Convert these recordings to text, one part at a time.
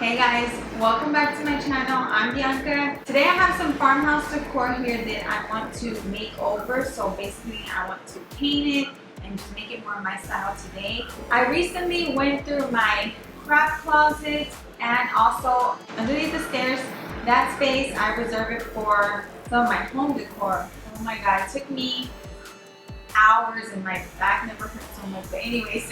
Hey guys, welcome back to my channel. I'm Bianca. Today I have some farmhouse decor here that I want to make over. So basically I want to paint it and just make it more my style today. I recently went through my craft closet and also underneath the stairs. That space I reserve it for some of my home decor. Oh my god, it took me hours and my back never hurt so much. But anyways,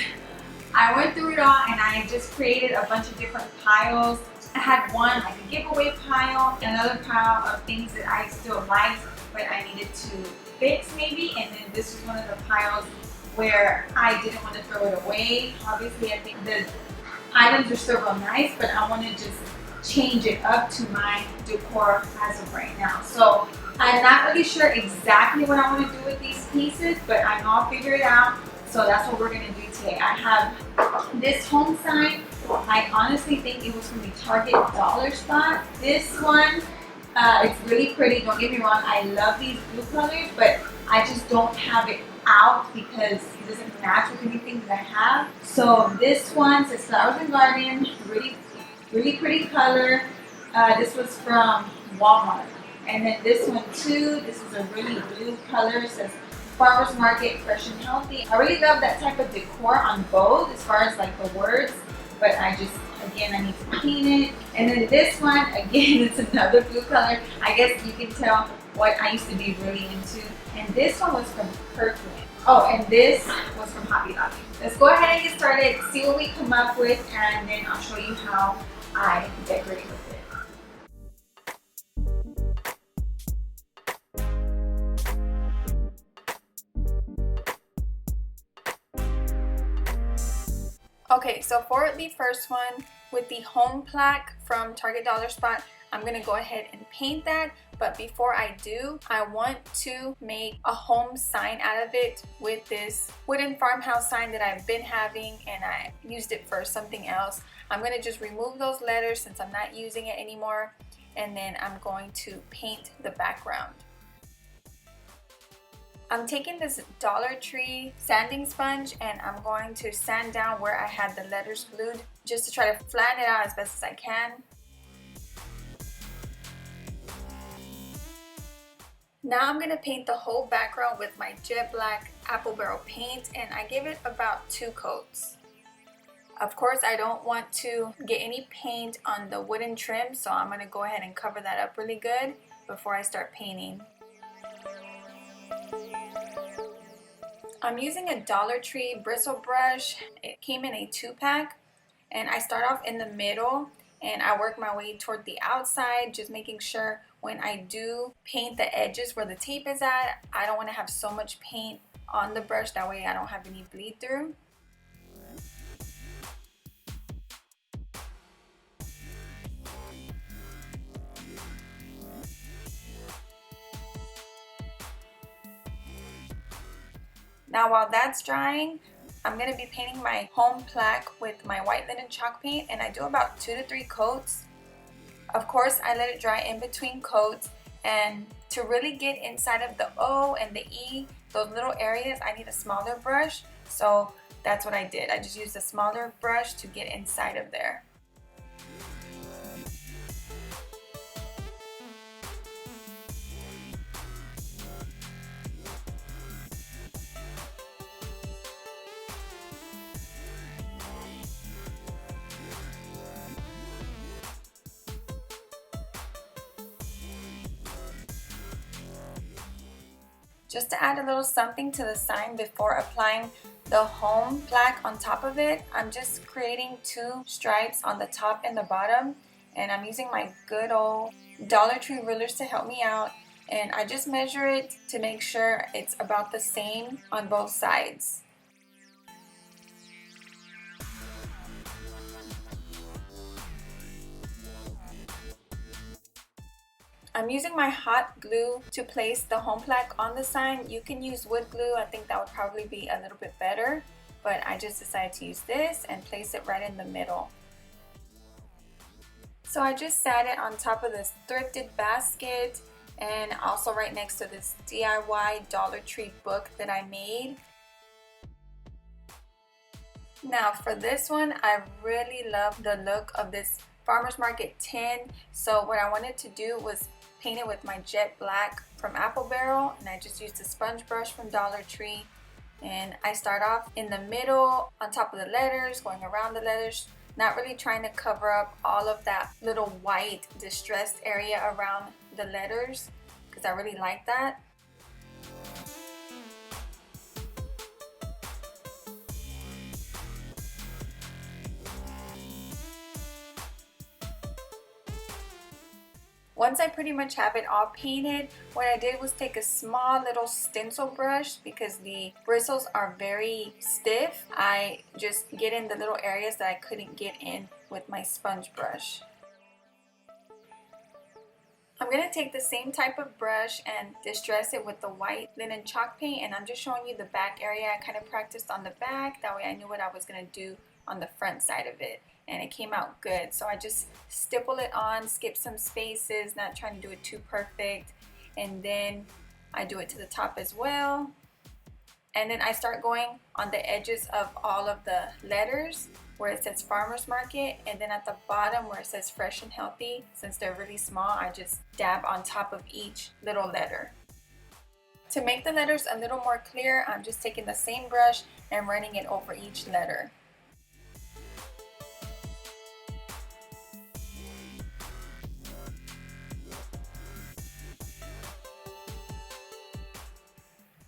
I went through it all and I just created a bunch of different piles. I had one like a giveaway pile, another pile of things that I still liked but I needed to fix maybe, and then this was one of the piles where I didn't want to throw it away. Obviously I think the items are still real nice, but I want to just change it up to my decor as of right now. So I'm not really sure exactly what I want to do with these pieces, but I know I'll figure it out. So that's what we're going to do today. I have this home sign. I honestly think it was from the Target dollar spot. This one, it's really pretty. Don't get me wrong. I love these blue colors, but I just don't have it out because it doesn't match with anything that I have. So this one says Flowers and Garden. Really pretty color. This was from Walmart. And then this one too. This is a really blue color. It says Farmers Market, fresh and healthy. I really love that type of decor on both as far as like the words, but I need to paint it. And then this one, again, it's another blue color. I guess you can tell what I used to be really into. And this one was from Kirkland. Oh, and this was from Hobby Lobby. Let's go ahead and get started, see what we come up with, and then I'll show you how I decorate with it. Okay, so for the first one with the home plaque from Target Dollar Spot, I'm gonna go ahead and paint that. But before I do, I want to make a home sign out of it with this wooden farmhouse sign that I've been having, and I used it for something else. I'm gonna just remove those letters since I'm not using it anymore, and then I'm going to paint the background. I'm taking this Dollar Tree sanding sponge and I'm going to sand down where I had the letters glued just to try to flatten it out as best as I can. Now I'm going to paint the whole background with my jet black apple barrel paint, and I give it about 2 coats. Of course, I don't want to get any paint on the wooden trim, so I'm going to go ahead and cover that up really good before I start painting. I'm using a Dollar Tree bristle brush. It came in a 2-pack, and I start off in the middle and I work my way toward the outside, just making sure when I do paint the edges where the tape is at, I don't want to have so much paint on the brush, that way I don't have any bleed through. Now while that's drying, I'm going to be painting my home plaque with my white linen chalk paint, and I do about 2 to 3 coats. Of course, I let it dry in between coats, and to really get inside of the O and the E, those little areas, I need a smaller brush. So that's what I did. I just used a smaller brush to get inside of there. Just to add a little something to the sign before applying the home plaque on top of it, I'm just creating 2 stripes on the top and the bottom, and I'm using my good old Dollar Tree rulers to help me out, and I just measure it to make sure it's about the same on both sides. I'm using my hot glue to place the home plaque on the sign. You can use wood glue. I think that would probably be a little bit better, but I just decided to use this and place it right in the middle. So I just sat it on top of this thrifted basket and also right next to this DIY Dollar Tree book that I made. Now for this one, I really love the look of this Farmers Market tin. So what I wanted to do was paint it with my jet black from Apple Barrel, and I just used a sponge brush from Dollar Tree. And I start off in the middle on top of the letters, going around the letters, not really trying to cover up all of that little white distressed area around the letters because I really like that. Once I pretty much have it all painted, what I did was take a small little stencil brush because the bristles are very stiff. I just get in the little areas that I couldn't get in with my sponge brush. I'm going to take the same type of brush and distress it with the white linen chalk paint, and I'm just showing you the back area. I kind of practiced on the back, that way I knew what I was going to do on the front side of it, and it came out good. So I just stipple it on, skip some spaces, not trying to do it too perfect, and then I do it to the top as well. And then I start going on the edges of all of the letters where it says Farmers Market, and then at the bottom where it says Fresh and Healthy, since they're really small, I just dab on top of each little letter. To make the letters a little more clear, I'm just taking the same brush and running it over each letter.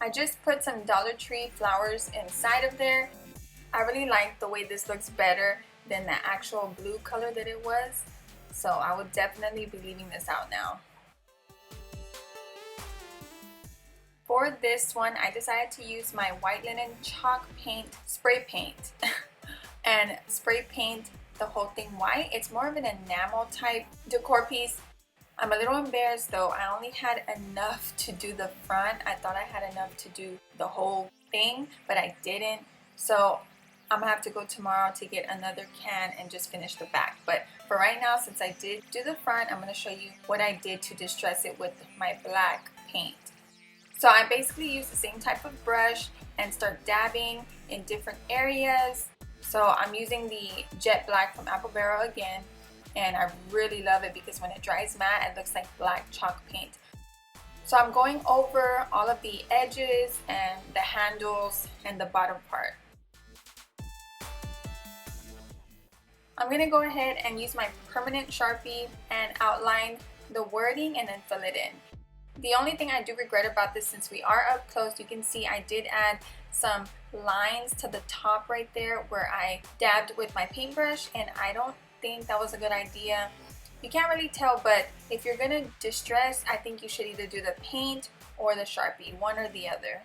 I just put some Dollar Tree flowers inside of there. I really like the way this looks better than the actual blue color that it was. So I would definitely be leaving this out now. For this one, I decided to use my white linen chalk paint, spray paint, and spray paint the whole thing white. It's more of an enamel type decor piece. I'm a little embarrassed though, I only had enough to do the front. I thought I had enough to do the whole thing, but I didn't. So I'm gonna have to go tomorrow to get another can and just finish the back. But for right now, since I did do the front, I'm gonna show you what I did to distress it with my black paint. So I basically use the same type of brush and start dabbing in different areas. So I'm using the jet black from Apple Barrel again. And I really love it because when it dries matte, it looks like black chalk paint. So I'm going over all of the edges and the handles and the bottom part. I'm going to go ahead and use my permanent Sharpie and outline the wording and then fill it in. The only thing I do regret about this, since we are up close, you can see I did add some lines to the top right there where I dabbed with my paintbrush, and I don't think that was a good idea. You can't really tell, but if you're gonna distress, I think you should either do the paint or the Sharpie, one or the other.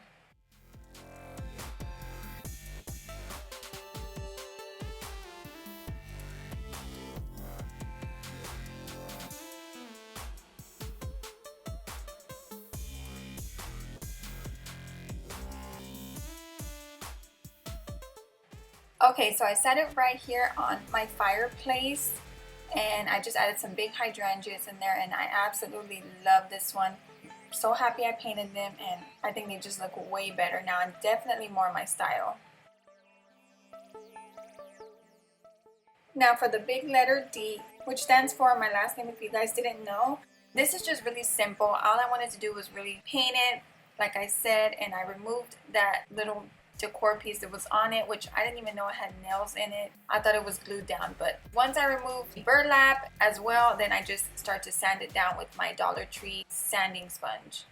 Okay, so I set it right here on my fireplace, and I just added some big hydrangeas in there, and I absolutely love this one. I'm so happy I painted them, and I think they just look way better now and definitely more my style. Now for the big letter D, which stands for my last name if you guys didn't know. This is just really simple. All I wanted to do was really paint it, like I said, and I removed that little decor piece that was on it, which I didn't even know it had nails in it. I thought it was glued down, but once I removed the burlap as well, then I just start to sand it down with my Dollar Tree sanding sponge.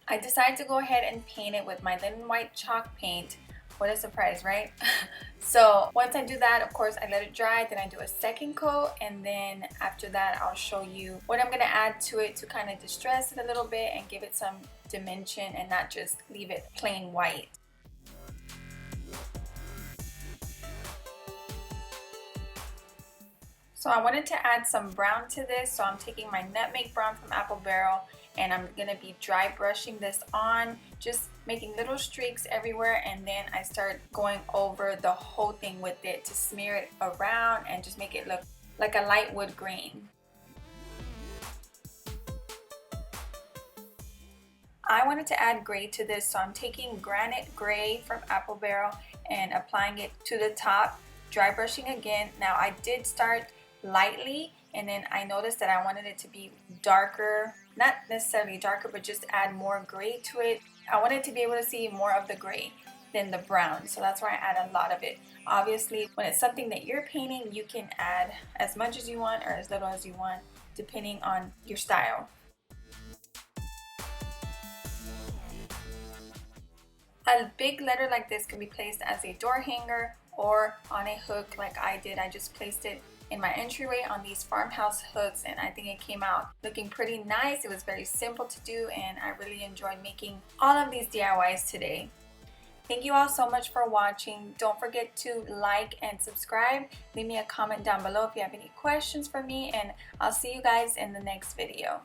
I decided to go ahead and paint it with my linen white chalk paint. What a surprise, right? So once I do that, of course, I let it dry, then I do a second coat, and then after that I'll show you what I'm going to add to it to kind of distress it a little bit and give it some dimension and not just leave it plain white. So I wanted to add some brown to this, so I'm taking my nutmeg brown from Apple Barrel, and I'm going to be dry brushing this on, just making little streaks everywhere, and then I start going over the whole thing with it to smear it around and just make it look like a light wood green. I wanted to add gray to this, so I'm taking granite gray from Apple Barrel and applying it to the top. dry brushing again. Now I did start lightly, and then I noticed that I wanted it to be darker, not necessarily darker, but just add more gray to it. I wanted to be able to see more of the gray than the brown, so that's why I add a lot of it. Obviously, when it's something that you're painting, you can add as much as you want or as little as you want, depending on your style. A big letter like this can be placed as a door hanger or on a hook like I did. I just placed it in my entryway on these farmhouse hooks, and I think it came out looking pretty nice. It was very simple to do, and I really enjoyed making all of these DIYs today. Thank you all so much for watching. Don't forget to like and subscribe. Leave me a comment down below if you have any questions for me, and I'll see you guys in the next video.